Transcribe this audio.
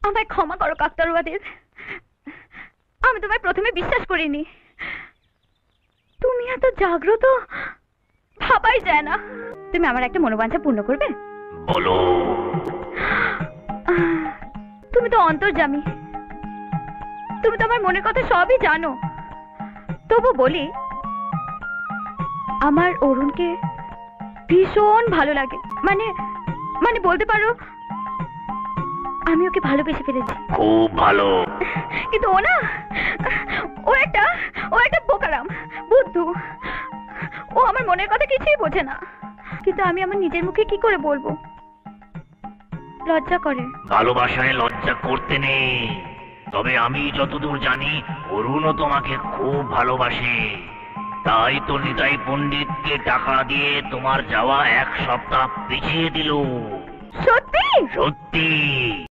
আমায় ক্ষমা করো কাকতাড়ুয়াদের, আমি তোমায় প্রথমে বিশ্বাস করিনি। তুমি এত জাগ্রত ভাবাই যায় না। তুমি আমার একটা মনোবাঞ্ছা পূর্ণ করবে? বলো। তুমি তো অন্তর্যামী, তুমি তো আমার মনের কথা সবই জানো। তবু বলি, আমার অরুণকে ভীষণ ভালো লাগে। মানে মানে বলতে পারো আমি ওকে ভালোবেসে ফেলেছি। খুব ভালো। কিন্তু ও একটা বোকারাম, বুদ্ধু। ও আমার মনের কথা কিছুই বোঝে না। কিন্তু আমি আমার নিজের মুখে কি করে বলবো? লজ্জা করে। ভালোবাসায় লজ্জা করতে নেই। তবে আমি যতদূর জানি অরুণও তোমাকে খুব ভালোবাসে। তাই তো নিতাই পণ্ডিতকে টাকা দিয়ে তোমার যাওয়া 1 সপ্তাহ পিছিয়ে দিল। সত্যি? সত্যি।